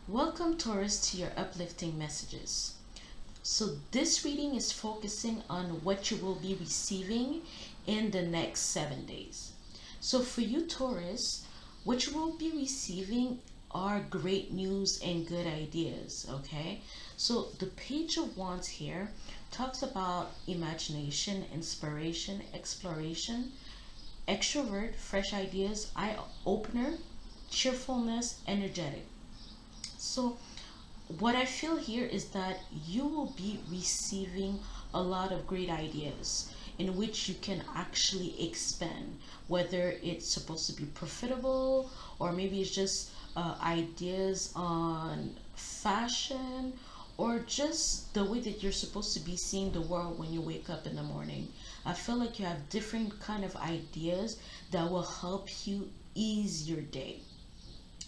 Welcome, Taurus, to your uplifting messages. So, this reading is focusing on what you will be receiving in the next 7 days. So, for you, Taurus, what you will be receiving are great news and good ideas, okay? So, the Page of Wands here talks about imagination, inspiration, exploration, extrovert, fresh ideas, eye opener, cheerfulness, energetic. So, what I feel here is that you will be receiving a lot of great ideas in which you can actually expand, whether it's supposed to be profitable or maybe it's just ideas on fashion or just the way that you're supposed to be seeing the world when you wake up in the morning. I feel like you have different kind of ideas that will help you ease your day.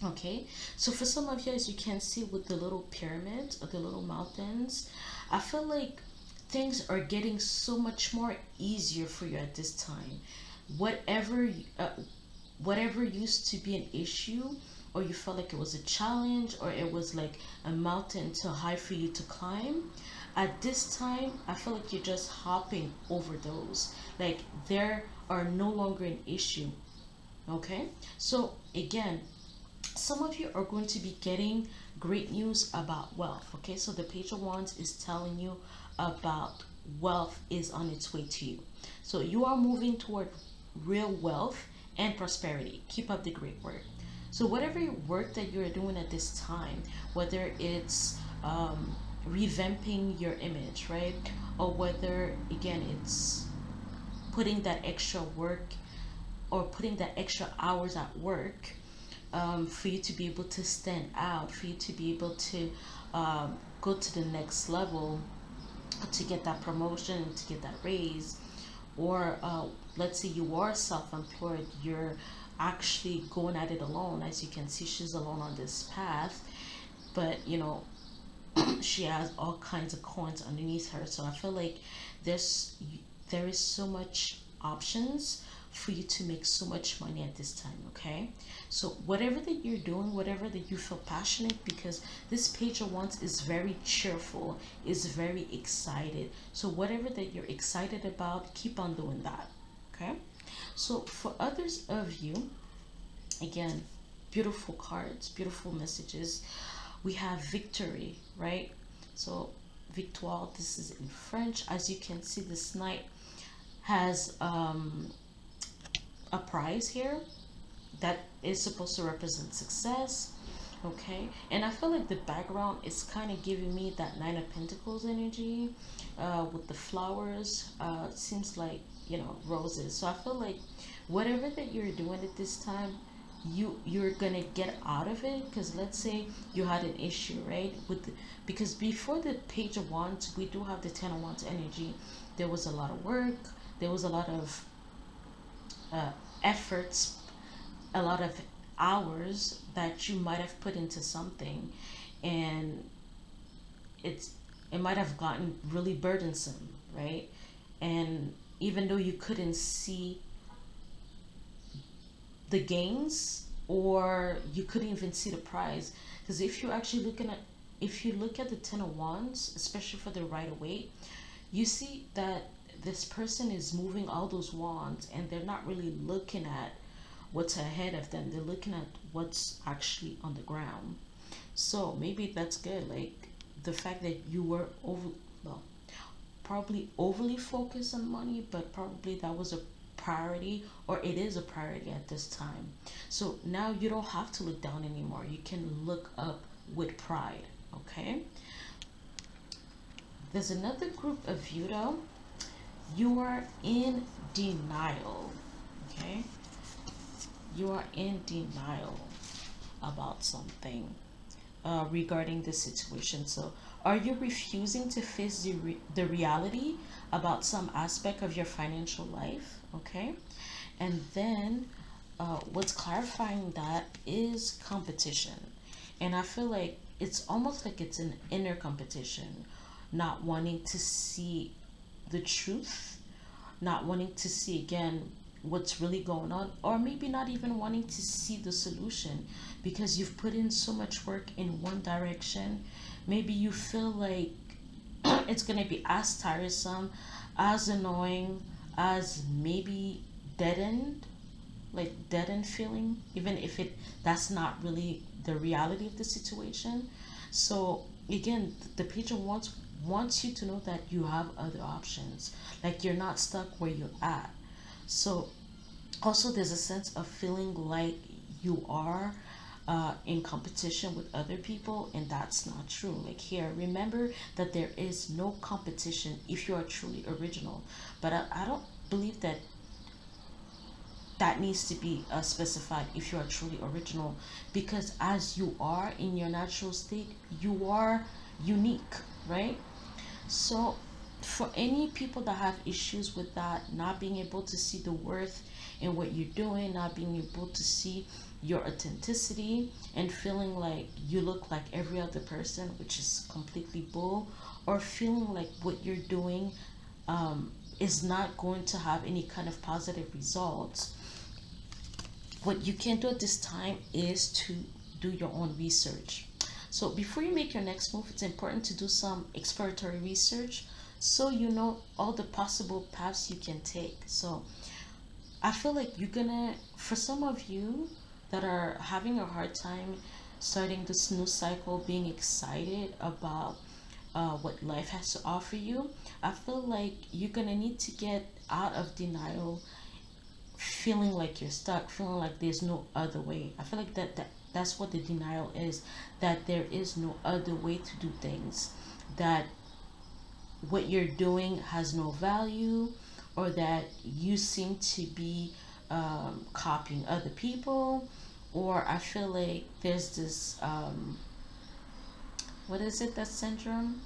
Okay, so for some of you, as you can see with the little pyramids or the little mountains, I feel like things are getting so much more easier for you at this time. Whatever, whatever used to be an issue, or you felt like it was a challenge, or it was like a mountain too high for you to climb, at this time, I feel like you're just hopping over those. Like there are no longer an issue. Okay, so again, some of you are going to be getting great news about wealth. Okay, so the Page of Wands is telling you about wealth is on its way to you. So you are moving toward real wealth and prosperity. Keep up the great work. So whatever work that you're doing at this time, whether it's revamping your image, right, or whether again it's putting that extra work or putting that extra hours at work, for you to be able to stand out, for you to be able to go to the next level, to get that promotion, to get that raise, or let's say you are self-employed, you're actually going at it alone. As you can see, she's alone on this path, but she has all kinds of coins underneath her. So I feel like there's there is so much options for you to make so much money at this time. Okay, so whatever that you're doing, whatever that you feel passionate, because this Page of Wands is very cheerful, is very excited. So whatever that you're excited about, keep on doing that. Okay, so for others of you, again, beautiful cards, beautiful messages. We have victory, right? So victoire, this is in French. As you can see, this knight has a prize here that is supposed to represent success. Okay, and I feel like the background is kind of giving me that Nine of Pentacles energy, with the flowers. It seems like roses. So I feel like whatever that you're doing at this time, you're gonna get out of it. Because let's say you had an issue, right, because before the Page of Wands, we do have the Ten of Wands energy. There was a lot of work, there was a lot of efforts, a lot of hours that you might have put into something, and it's it might have gotten really burdensome, right? And even though you couldn't see the gains, or you couldn't even see the prize, because if you look at the Ten of Wands, especially for the Rider Waite, you see that this person is moving all those wands and they're not really looking at what's ahead of them. They're looking at what's actually on the ground. So maybe that's good. Like the fact that you were well, probably overly focused on money, but probably that was a priority, or it is a priority at this time. So now you don't have to look down anymore. You can look up with pride. Okay. There's another group of you though. You are in denial. Okay, you are in denial about something regarding the situation. So are you refusing to face the reality about some aspect of your financial life? Okay, and then what's clarifying that is competition. And I feel like it's almost like it's an inner competition, not wanting to see the truth, not wanting to see again what's really going on, or maybe not even wanting to see the solution because you've put in so much work in one direction. Maybe you feel like it's going to be as tiresome, as annoying, as maybe dead end, like dead end feeling, even if it that's not really the reality of the situation. So again, the patient wants you to know that you have other options, like you're not stuck where you're at. So also there's a sense of feeling like you are in competition with other people, and that's not true. Like here, remember that there is no competition if you are truly original. But I don't believe that that needs to be specified if you are truly original, because as you are in your natural state, you are unique, right? So for any people that have issues with that, not being able to see the worth in what you're doing, not being able to see your authenticity, and feeling like you look like every other person, which is completely bull, or feeling like what you're doing is not going to have any kind of positive results, what you can do at this time is to do your own research. So before you make your next move, it's important to do some exploratory research so you know all the possible paths you can take. So I feel like you're gonna, for some of you that are having a hard time starting this new cycle, being excited about what life has to offer you, I feel like you're gonna need to get out of denial, feeling like you're stuck, feeling like there's no other way. I feel like that's what the denial is, that there is no other way to do things, that what you're doing has no value, or that you seem to be copying other people, or I feel like there's this what is it, that syndrome,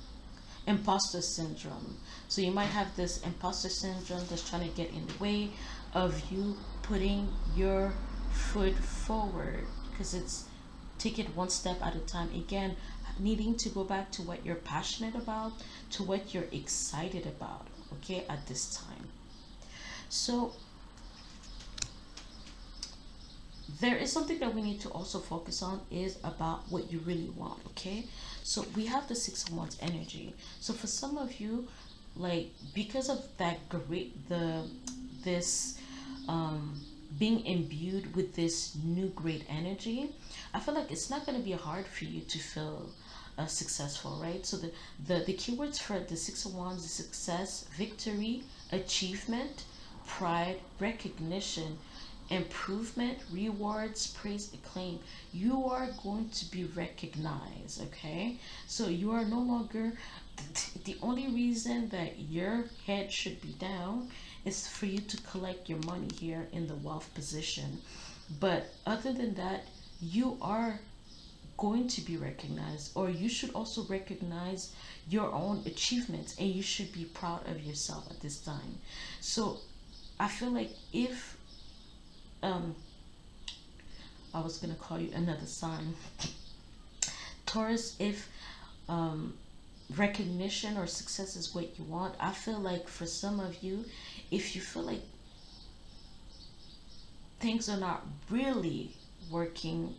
imposter syndrome. So you might have this imposter syndrome that's trying to get in the way of you putting your foot forward, because it's take it one step at a time. Again, needing to go back to what you're passionate about, to what you're excited about, okay, at this time. So there is something that we need to also focus on, is about what you really want, okay? So we have the Six of Wands energy. So for some of you, like because of that great this being imbued with this new great energy, I feel like it's not going to be hard for you to feel successful, right? So the keywords for the Six of Wands is success, victory, achievement, pride, recognition, improvement, rewards, praise, acclaim. You are going to be recognized, okay? So you are no longer, the only reason that your head should be down is for you to collect your money here in the wealth position. But other than that, you are going to be recognized, or you should also recognize your own achievements, and you should be proud of yourself at this time. So I feel like if um I was gonna call you another sign, Taurus, if um recognition or success is what you want, I feel like for some of you, if you feel like things are not really working,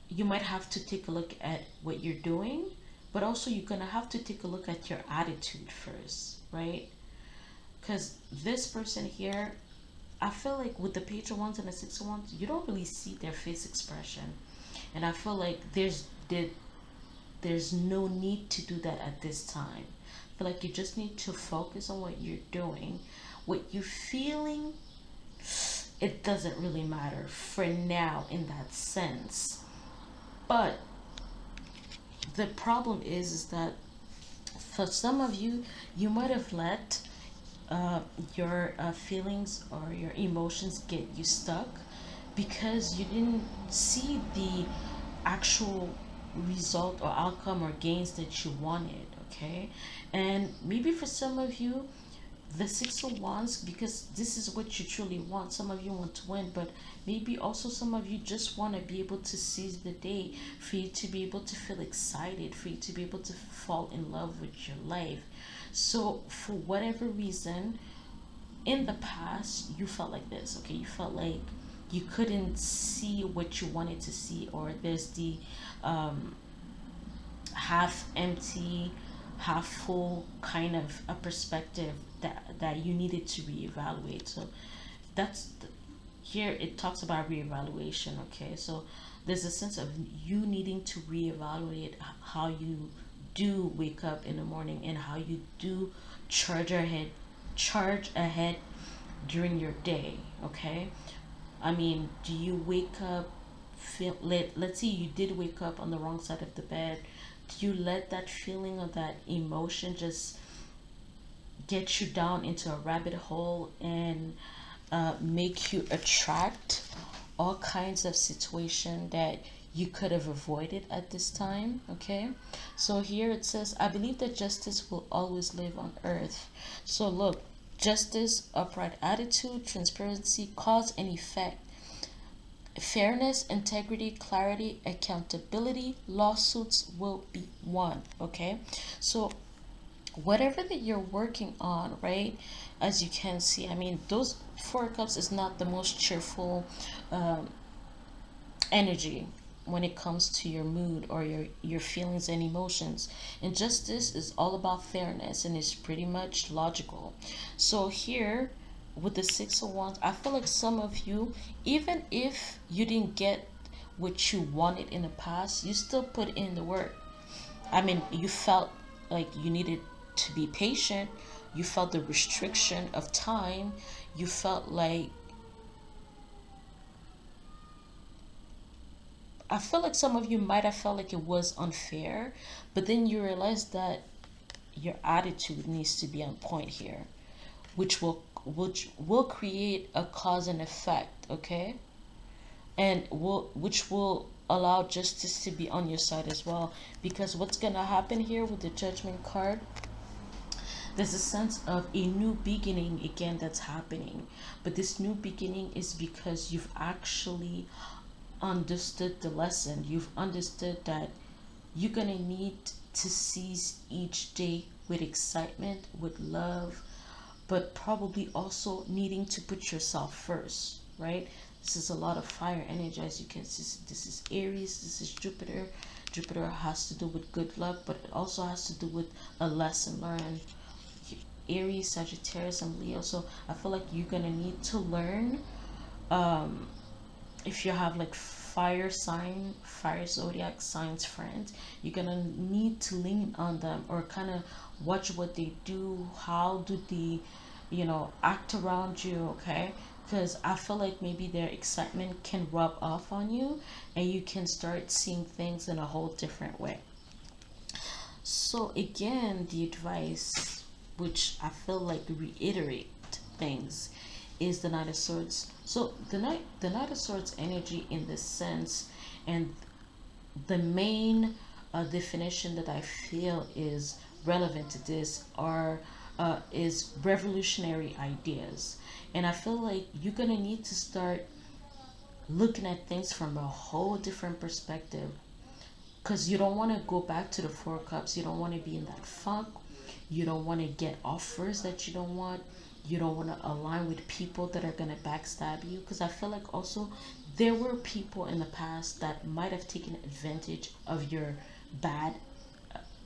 you might have to take a look at what you're doing, but also you're gonna have to take a look at your attitude first, right? Because this person here, I feel like with the Page of Wands and the Six of Wands, you don't really see their face expression, and I feel like there's no need to do that at this time. I feel like you just need to focus on what you're doing, what you're feeling. It doesn't really matter for now in that sense. But the problem is that for some of you, you might have let your feelings or your emotions get you stuck because you didn't see the actual result or outcome or gains that you wanted, okay? And maybe for some of you, the Six of Wands, because this is what you truly want. Some of you want to win, but maybe also some of you just want to be able to seize the day, for you to be able to feel excited, for you to be able to fall in love with your life. So for whatever reason, in the past you felt like this, okay? You felt like you couldn't see what you wanted to see, or there's the um, half empty, half full kind of a perspective that you needed to reevaluate. So that's here it talks about reevaluation, okay? So there's a sense of you needing to reevaluate how you do wake up in the morning, and how you do charge ahead charge ahead during your day, okay? I mean, do you wake up feel let's say you did wake up on the wrong side of the bed. Do you let that feeling of that emotion just get you down into a rabbit hole, and make you attract all kinds of situation that you could have avoided at this time, okay? So here it says, I believe that justice will always live on earth. So look, justice, upright attitude, transparency, cause and effect, fairness, integrity, clarity, accountability, lawsuits will be won, okay? So whatever that you're working on, right, as you can see, I mean, those four cups is not the most cheerful um, energy when it comes to your mood or your feelings and emotions. And justice is all about fairness, and it's pretty much logical. So here with the six of wands, I feel like some of you, even if you didn't get what you wanted in the past, you still put in the work. I mean, you felt like you needed to be patient. You felt the restriction of time. You felt like, I feel like some of you might have felt like it was unfair, but then you realize that your attitude needs to be on point here, which will create a cause and effect, okay? And will which will allow justice to be on your side as well. Because what's gonna happen here with the judgment card, there's a sense of a new beginning again that's happening. But this new beginning is because you've actually understood the lesson. You've understood that you're gonna need to seize each day with excitement, with love, but probably also needing to put yourself first, right? This is a lot of fire energy, as you can see. This is Aries, this is Jupiter. Jupiter has to do with good luck, but it also has to do with a lesson learned. Aries, Sagittarius, and Leo. So I feel like you're gonna need to learn, um, if you have like fire sign, fire zodiac signs friends, you're gonna need to lean on them, or kind of watch what they do. How do they, act around you, okay? Because I feel like maybe their excitement can rub off on you, and you can start seeing things in a whole different way. So again, the advice, which I feel like reiterate things, is the Knight of Swords. So the Knight of Swords energy in this sense, and the main definition that I feel is relevant to this are is revolutionary ideas. And I feel like you're gonna need to start looking at things from a whole different perspective, because you don't want to go back to the four cups. You don't want to be in that funk. You don't want to get offers that you don't want. You don't want to align with people that are going to backstab you, because I feel like also there were people in the past that might have taken advantage of your bad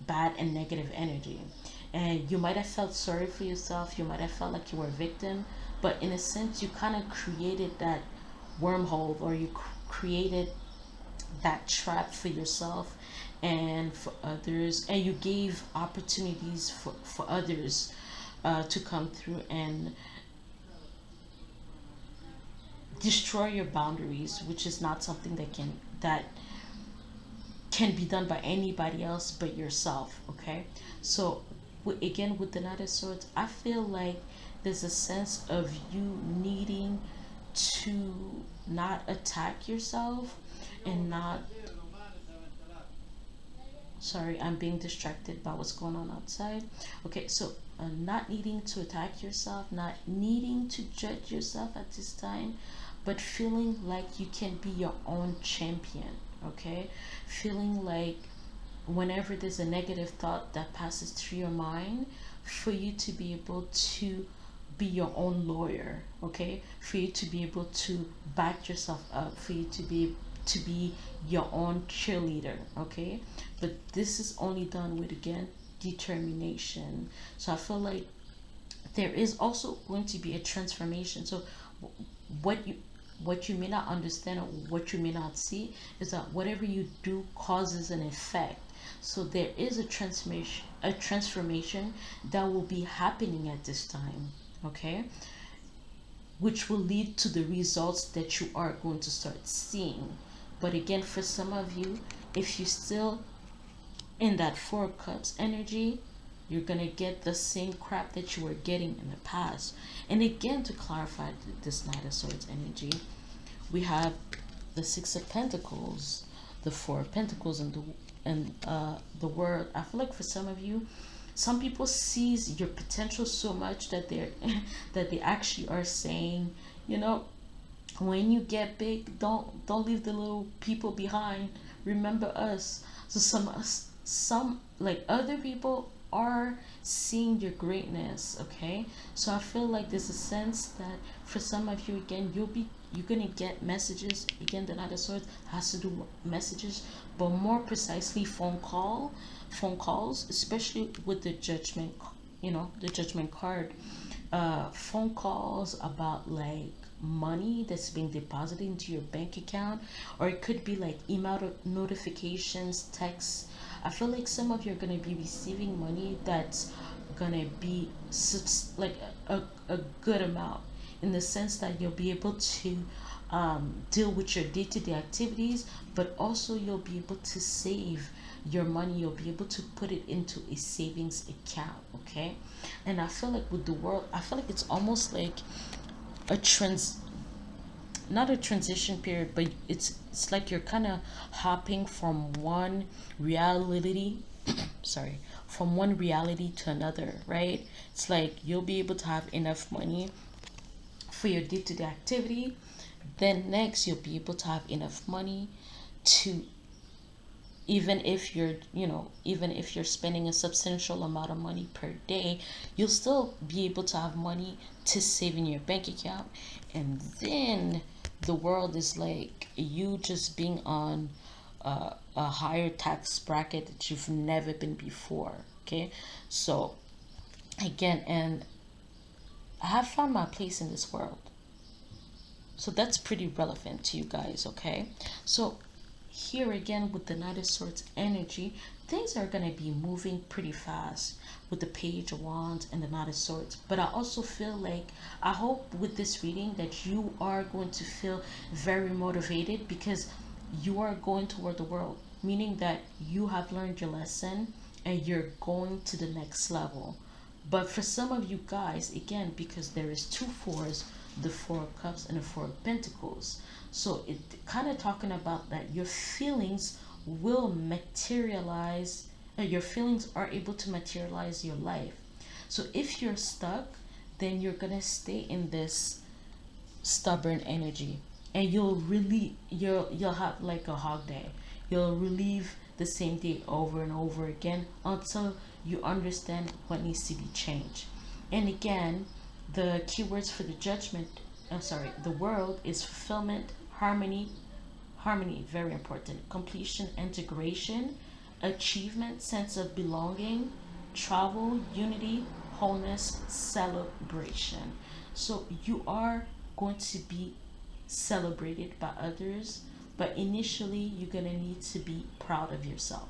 bad and negative energy, and you might have felt sorry for yourself. You might have felt like you were a victim, but in a sense you kind of created that wormhole, or you created that trap for yourself and for others, and you gave opportunities for others to come through and destroy your boundaries, which is not something that can be done by anybody else but yourself, okay? So again, with the Knight of Swords, I feel like there's a sense of you needing to not attack yourself, and not, sorry, I'm being distracted by what's going on outside. Okay, so not needing to attack yourself, not needing to judge yourself at this time, but feeling like you can be your own champion, okay? Feeling like whenever there's a negative thought that passes through your mind, for you to be able to be your own lawyer, okay? For you to be able to back yourself up, for you to be your own cheerleader, okay? But this is only done with, again, determination. So I feel like there is also going to be a transformation. So what you may not understand or what you may not see is that whatever you do causes an effect. So there is a transformation that will be happening at this time, okay? Which will lead to the results that you are going to start seeing. But again, for some of you, if you still in that Four of Cups energy, you're gonna get the same crap that you were getting in the past. And again, to clarify this Knight of Swords energy, we have the Six of Pentacles, the Four of Pentacles, and the World. I feel like for some of you, some people sees your potential so much that they're that they actually are saying, you know, when you get big, don't leave the little people behind. Remember us. So some like other people are seeing your greatness, okay? So I feel like there's a sense that for some of you, again, you're gonna get messages. Again, the Knight of Swords has to do messages, but more precisely phone calls, especially with the Judgment, the Judgment card. Phone calls about like money that's being deposited into your bank account, or it could be like email notifications, texts. I feel like some of you are going to be receiving money that's going to be like a good amount, in the sense that you'll be able to deal with your day-to-day activities, but also you'll be able to save your money. You'll be able to put it into a savings account, okay? And I feel like with the World, I feel like it's almost like a not a transition period, but it's like you're kind of hopping from one reality sorry, from one reality to another, right? It's like you'll be able to have enough money for your day-to-day activity. Then next, you'll be able to have enough money to, even if you're spending a substantial amount of money per day, you'll still be able to have money to save in your bank account. And then the World is like you just being on a higher tax bracket that you've never been before, okay? So again, and I have found my place in this world, so that's pretty relevant to you guys, okay? So here again with the Knight of Swords energy, things are going to be moving pretty fast with the Page of Wands and the Knight of Swords. But I also feel like, I hope with this reading that you are going to feel very motivated, because you are going toward the World, meaning that you have learned your lesson and you're going to the next level. But for some of you guys, again, because there is two fours, the Four of Cups and the Four of Pentacles, so it kind of talking about that your feelings will materialize, your feelings are able to materialize your life. So if you're stuck, then you're gonna stay in this stubborn energy, and you'll have like a hog day. You'll relive the same day over and over again until you understand what needs to be changed. And again, the keywords for the the World is fulfillment, harmony, very important, completion, integration, achievement, sense of belonging, travel, unity, wholeness, celebration. So you are going to be celebrated by others, but initially you're going to need to be proud of yourself.